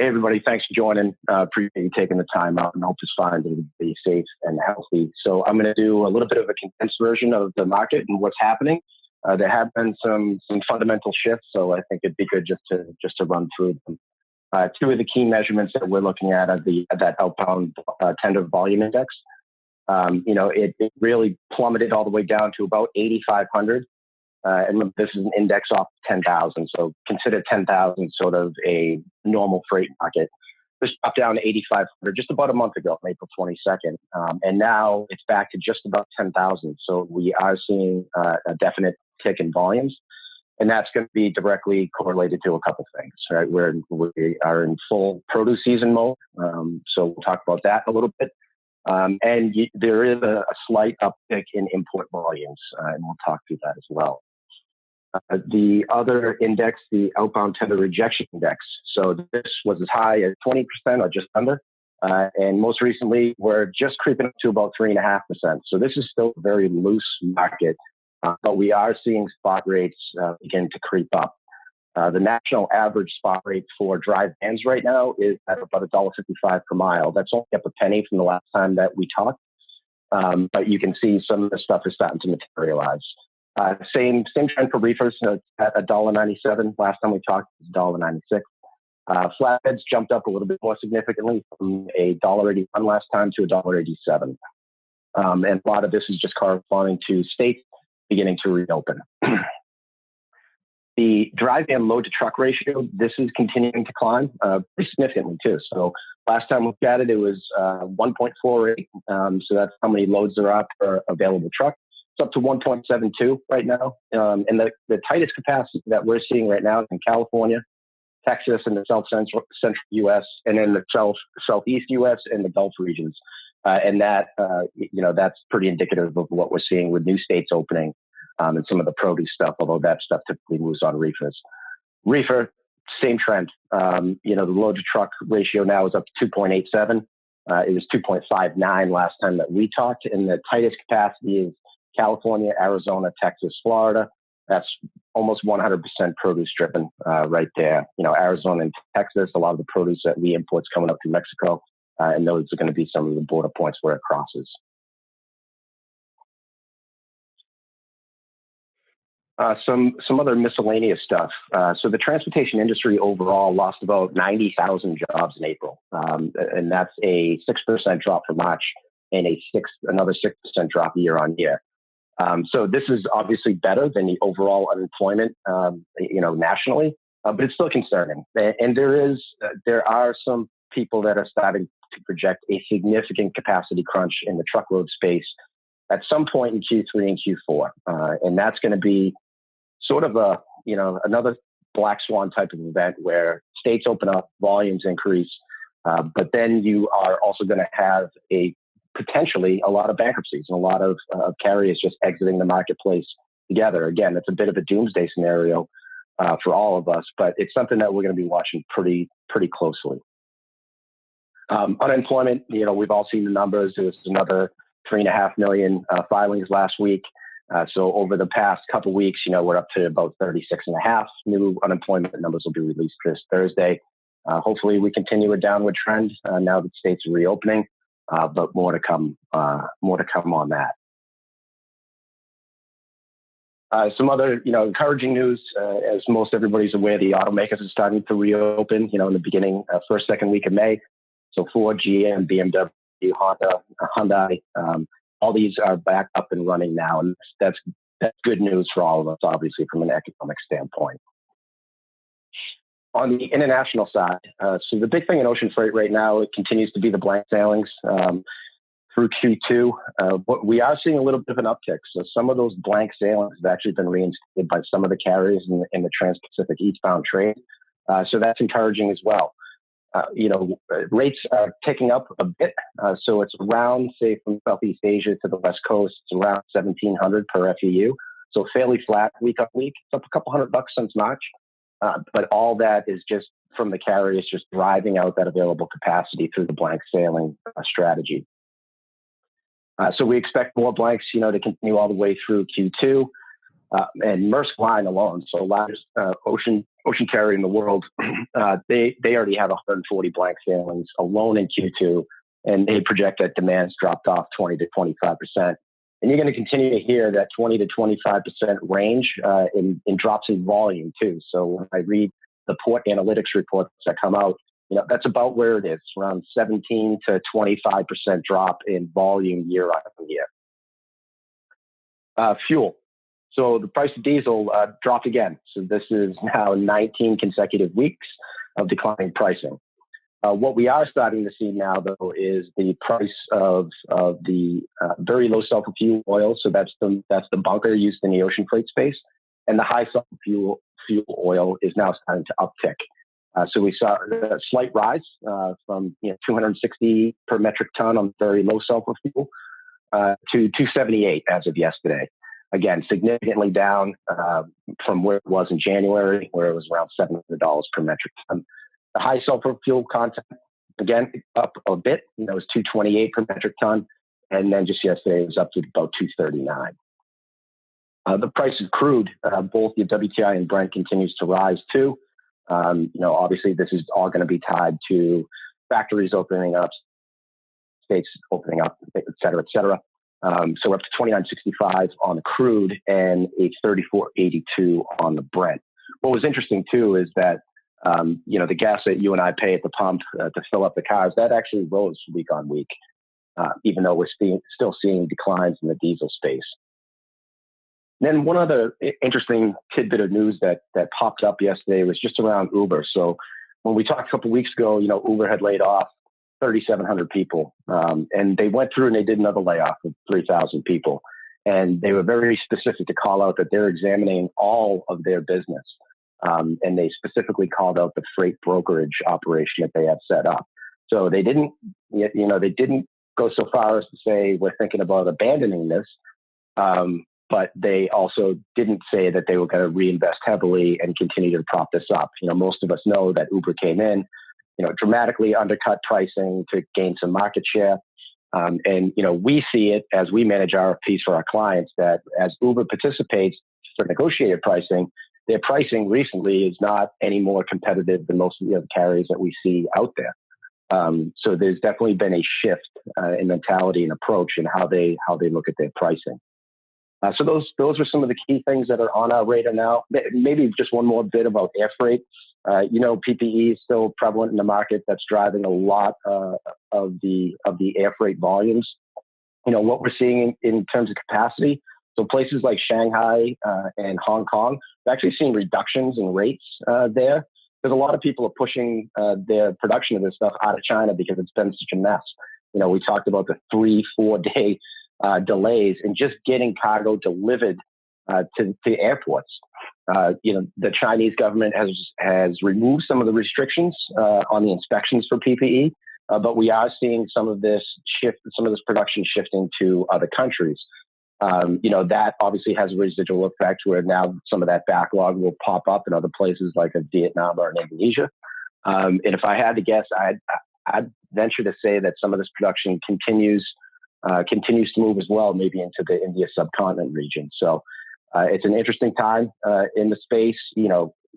Hey, everybody. Thanks for joining. Appreciate you taking the time out and hope to find it to be safe and healthy. So I'm going to do a little bit of a condensed version of the market and what's happening. There have been some fundamental shifts, so I think it'd be good just to run through them. Two of the key measurements that we're looking at are that outbound tender volume index. It really plummeted all the way down to about 8,500. And this is an index off 10,000. So consider 10,000 sort of a normal freight market. This dropped down to 8,500 just about a month ago, on April 22nd. And now it's back to just about 10,000. So we are seeing a definite tick in volumes. And that's going to be directly correlated to a couple things, right? We are in full produce season mode. So we'll talk about that a little bit. There is a slight uptick in import volumes, and we'll talk through that as well. The other index, the outbound tender rejection index. So this was as high as 20% or just under. And most recently, we're just creeping up to about 3.5%. So this is still a very loose market, but we are seeing spot rates begin to creep up. The national average spot rate for dry vans right now is at about $1.55 per mile. That's only up a penny from the last time that we talked. But you can see some of the stuff is starting to materialize. Same trend for reefers at $1.97. Last time we talked, it was $1.96. Flatbeds jumped up a little bit more significantly from $1.81 last time to $1.87. And a lot of this is just corresponding to states beginning to reopen. The dry van load to truck ratio, this is continuing to climb pretty significantly too. So last time we looked at it, it was 1.48. So that's how many loads there are per available truck. It's up to 1.72 right now. And the tightest capacity that we're seeing right now is in California, Texas, and the South Central U.S., and then the Southeast U.S. and the Gulf regions. And that's pretty indicative of what we're seeing with new states opening. And some of the produce stuff, although that stuff typically moves on reefers. Reefer, same trend. The load to truck ratio now is up to 2.87. It was 2.59 last time that we talked. And the tightest capacity is California, Arizona, Texas, Florida. That's almost 100% produce driven right there. Arizona and Texas, a lot of the produce that we import is coming up through Mexico. And those are going to be some of the border points where it crosses. Some other miscellaneous stuff. So the transportation industry overall lost about 90,000 jobs in April, and that's a 6% drop from March and another 6% drop year on year. So this is obviously better than the overall unemployment, nationally, but it's still concerning. And there are some people that are starting to project a significant capacity crunch in the truckload space at some point in Q3 and Q4, and that's going to be sort of another black swan type of event where states open up, volumes increase, but then you are also going to have potentially a lot of bankruptcies and a lot of carriers just exiting the marketplace together. Again, it's a bit of a doomsday scenario for all of us, but it's something that we're going to be watching pretty closely. Unemployment, we've all seen the numbers. There was another 3.5 million filings last week. So over the past couple of weeks, we're up to about 36.5. New unemployment numbers will be released this Thursday. Hopefully we continue a downward trend now that states are reopening, but more to come on that. Some other, encouraging news, as most everybody's aware, the automakers are starting to reopen, in the beginning, first, second week of May. So Ford, GM, BMW, Honda, Hyundai, all these are back up and running now. And that's good news for all of us, obviously, from an economic standpoint. On the international side, so the big thing in ocean freight right now, it continues to be the blank sailings through Q2. But we are seeing a little bit of an uptick. So some of those blank sailings have actually been reinstated by some of the carriers in the Trans-Pacific eastbound trade. So that's encouraging as well. Rates are ticking up a bit. So it's around, say, from Southeast Asia to the West Coast, it's around 1,700 per FEU. So fairly flat week on week. It's up a couple $100 since March. But all that is just from the carriers just driving out that available capacity through the blank sailing strategy. So we expect more blanks, to continue all the way through Q2. And Maersk Line alone, so largest ocean ocean carrier in the world, they already have 140 blank sailings alone in Q2, and they project that demand's dropped off 20 to 25%. And you're going to continue to hear that 20 to 25% range in drops in volume too. So when I read the port analytics reports that come out, that's about where it is, around 17 to 25% drop in volume year on year. Fuel. So the price of diesel dropped again. So this is now 19 consecutive weeks of declining pricing. What we are starting to see now, though, is the price of the very low sulfur fuel oil. So that's the bunker used in the ocean freight space, and the high sulfur fuel oil is now starting to uptick. So we saw a slight rise from 260 per metric ton on very low sulfur fuel to 278 as of yesterday. Again, significantly down from where it was in January, where it was around $700 per metric ton. The high sulfur fuel content, again, up a bit. It was 228 per metric ton. And then just yesterday, it was up to about 239. The price of crude, both the WTI and Brent, continues to rise too. Obviously, this is all going to be tied to factories opening up, states opening up, et cetera, et cetera. So we're up to $29.65 on the crude and a $34.82 on the Brent. What was interesting too is that the gas that you and I pay at the pump to fill up the cars, that actually rose week on week, even though we're still seeing declines in the diesel space. Then one other interesting tidbit of news that popped up yesterday was just around Uber. So when we talked a couple of weeks ago, Uber had laid off 3,700 people, and they went through and they did another layoff of 3,000 people. And they were very specific to call out that they're examining all of their business. And they specifically called out the freight brokerage operation that they have set up. So they didn't go so far as to say we're thinking about abandoning this, but they also didn't say that they were going to reinvest heavily and continue to prop this up. Most of us know that Uber came in, dramatically undercut pricing to gain some market share. And we see it as we manage RFPs for our clients that as Uber participates for negotiated pricing, their pricing recently is not any more competitive than most of the other carriers that we see out there. So there's definitely been a shift in mentality and approach in how they look at their pricing. So those are some of the key things that are on our radar now. Maybe just one more bit about air freight. PPE is still prevalent in the market. That's driving a lot of the air freight volumes. What we're seeing in terms of capacity. So places like Shanghai and Hong Kong, we're actually seeing reductions in rates there. Because a lot of people are pushing their production of this stuff out of China because it's been such a mess. We talked about the 3-4 day delays in just getting cargo delivered to airports. The Chinese government has removed some of the restrictions on the inspections for PPE, but we are seeing some of this production shifting to other countries. That obviously has a residual effect where now some of that backlog will pop up in other places like Vietnam or in Indonesia. And if I had to guess, I'd venture to say that some of this production continues to move as well, maybe into the India subcontinent region. So it's an interesting time in the space.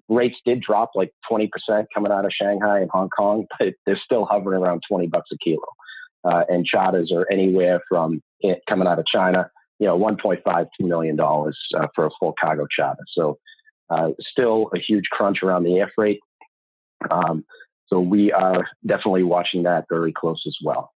Rates did drop like 20% coming out of Shanghai and Hong Kong, but they're still hovering around $20 a kilo. And charters are anywhere from coming out of China, $1.5 to $2 million for a full cargo charter. So still a huge crunch around the air freight. So we are definitely watching that very close as well.